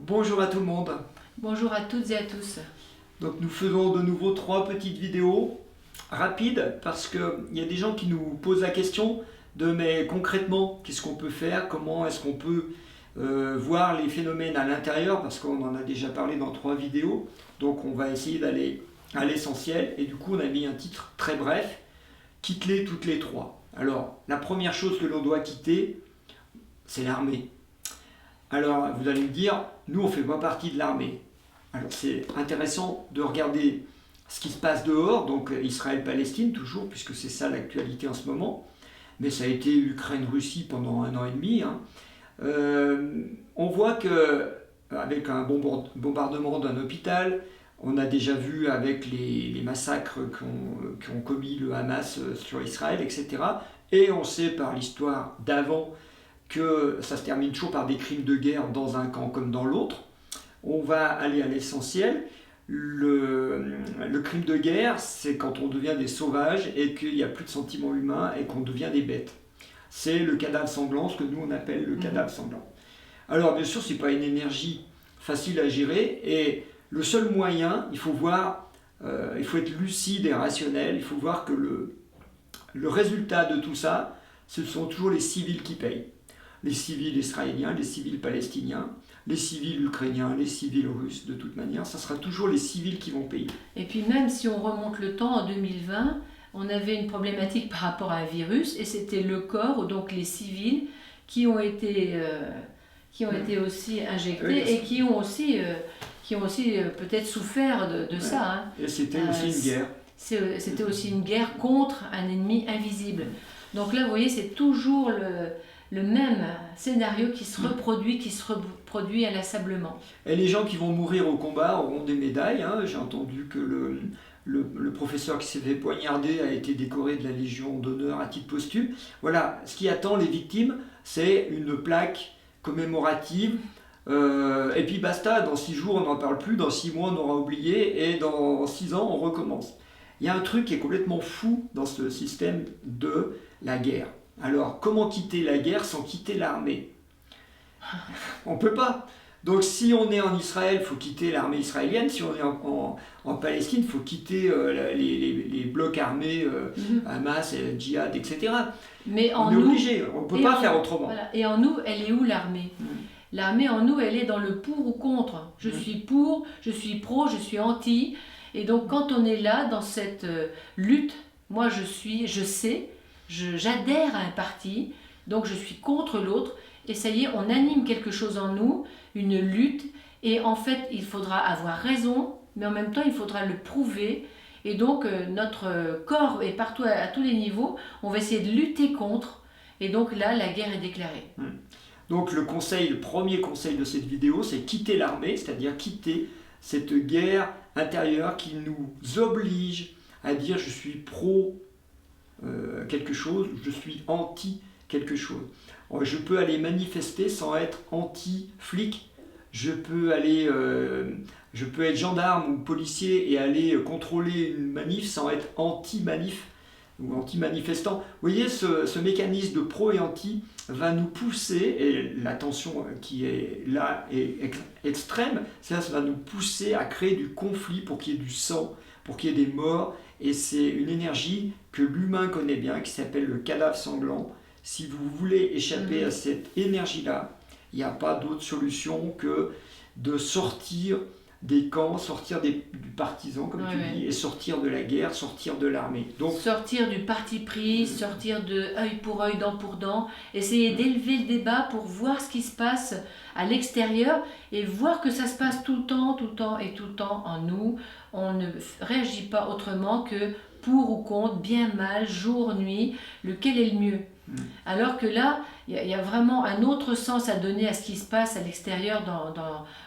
Bonjour à tout le monde. Bonjour à toutes et à tous. Donc nous faisons de nouveau 3 petites vidéos rapides parce qu'il y a des gens qui nous posent la question de mais concrètement qu'est-ce qu'on peut faire, comment est-ce qu'on peut voir les phénomènes à l'intérieur, parce qu'on en a déjà parlé dans 3 vidéos. Donc on va essayer d'aller à l'essentiel et du coup on a mis un titre très bref, quitte-les toutes les 3. Alors la première chose que l'on doit quitter, c'est l'armée. Alors vous allez me dire, nous on ne fait pas partie de l'armée. Alors c'est intéressant de regarder ce qui se passe dehors, donc Israël-Palestine toujours, puisque c'est ça l'actualité en ce moment. Mais ça a été Ukraine-Russie pendant 1 an et demi. On voit qu'avec un bombardement d'un hôpital, on a déjà vu avec les massacres qu'ont commis le Hamas sur Israël, etc. Et on sait par l'histoire d'avant que ça se termine toujours par des crimes de guerre dans un camp comme dans l'autre. On va aller à l'essentiel. Le crime de guerre, c'est quand on devient des sauvages et qu'il n'y a plus de sentiments humains et qu'on devient des bêtes. C'est le cadavre sanglant, ce que nous on appelle le cadavre sanglant. Alors bien sûr, ce n'est pas une énergie facile à gérer et le seul moyen, il faut être lucide et rationnel, il faut voir que le résultat de tout ça, ce sont toujours les civils qui payent. Les civils israéliens, les civils palestiniens, les civils ukrainiens, les civils russes, de toute manière, ça sera toujours les civils qui vont payer. Et puis même si on remonte le temps, en 2020, on avait une problématique par rapport à un virus, et c'était le corps, donc les civils, qui ont été aussi injectés, oui, et qui ont aussi peut-être souffert de ça. Hein. Et c'était aussi une guerre. C'était aussi une guerre contre un ennemi invisible. Donc là, vous voyez, c'est toujours le même scénario qui se reproduit inlassablement. Et les gens qui vont mourir au combat auront des médailles. Hein. J'ai entendu que le professeur qui s'est fait poignarder a été décoré de la Légion d'honneur à titre posthume. Voilà, ce qui attend les victimes, c'est une plaque commémorative. Et puis basta, dans 6 jours on n'en parle plus, dans 6 mois on aura oublié, et dans 6 ans on recommence. Il y a un truc qui est complètement fou dans ce système de la guerre. Alors, comment quitter la guerre sans quitter l'armée? On ne peut pas. Donc, si on est en Israël, il faut quitter l'armée israélienne. Si on est en Palestine, il faut quitter les blocs armés, Hamas, Djihad, etc. Mais on est obligé, on ne peut pas faire autrement. Voilà. Et en nous, elle est où l'armée? L'armée en nous, elle est dans le pour ou contre. Je suis pour, je suis pro, je suis anti. Et donc, quand on est là, dans cette lutte, moi j'adhère à un parti, donc je suis contre l'autre, et ça y est, on anime quelque chose en nous, une lutte, et en fait, il faudra avoir raison, mais en même temps, il faudra le prouver, et donc notre corps est partout, à tous les niveaux, on va essayer de lutter contre, et donc là, la guerre est déclarée. Donc le premier conseil de cette vidéo, c'est quitter l'armée, c'est-à-dire quitter cette guerre intérieure qui nous oblige à dire je suis pro quelque chose, je suis anti quelque chose. Je peux aller manifester sans être anti-flic, je peux être gendarme ou policier et aller contrôler une manif sans être anti-manif ou anti-manifestant. Vous voyez, ce mécanisme de pro et anti va nous pousser, et la tension qui est là est extrême, ça va nous pousser à créer du conflit pour qu'il y ait du sang, pour qu'il y ait des morts, et c'est une énergie que l'humain connaît bien, qui s'appelle le cadavre sanglant. Si vous voulez échapper à cette énergie-là, il n'y a pas d'autre solution que de sortir des camps, sortir du partisan, comme tu dis, et sortir de la guerre, sortir de l'armée. Donc, sortir du parti pris, sortir de œil pour œil, dent pour dent, essayer d'élever le débat pour voir ce qui se passe à l'extérieur et voir que ça se passe tout le temps en nous. On ne réagit pas autrement que pour ou contre, bien, mal, jour, nuit, lequel est le mieux. Alors que là, il y a vraiment un autre sens à donner à ce qui se passe à l'extérieur,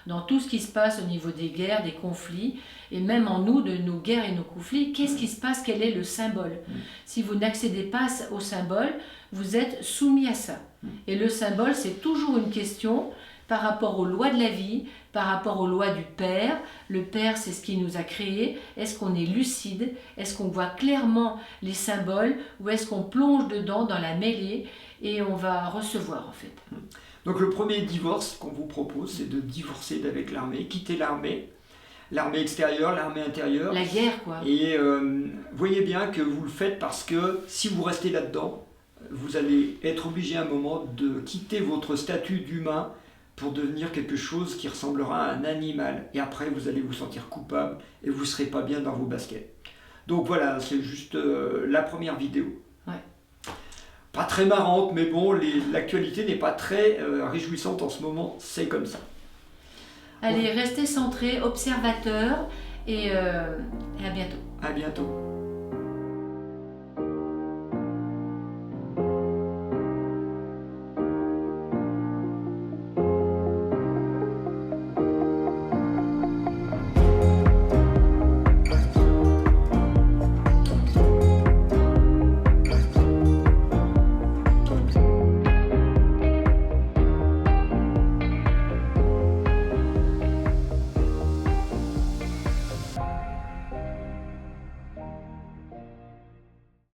dans tout ce qui se passe au niveau des guerres, des conflits, et même en nous, de nos guerres et nos conflits. Qu'est-ce qui se passe? Quel est le symbole? Si vous n'accédez pas au symbole, vous êtes soumis à ça. Et le symbole, c'est toujours une question par rapport aux lois de la vie, par rapport aux lois du Père. Le Père, c'est ce qui nous a créés. Est-ce qu'on est lucide? Est-ce qu'on voit clairement les symboles? Ou est-ce qu'on plonge dedans, dans la mêlée, et on va recevoir, en fait? Donc le premier divorce qu'on vous propose, c'est de divorcer d'avec l'armée, quitter l'armée extérieure, l'armée intérieure. La guerre, quoi. Et voyez bien que vous le faites parce que si vous restez là-dedans, vous allez être obligé à un moment de quitter votre statut d'humain pour devenir quelque chose qui ressemblera à un animal. Et après, vous allez vous sentir coupable et vous ne serez pas bien dans vos baskets. Donc voilà, c'est juste la première vidéo. Ouais. Pas très marrante, mais bon, l'actualité n'est pas très réjouissante en ce moment, c'est comme ça. Allez, restez centrés, observateurs, et à bientôt. À bientôt.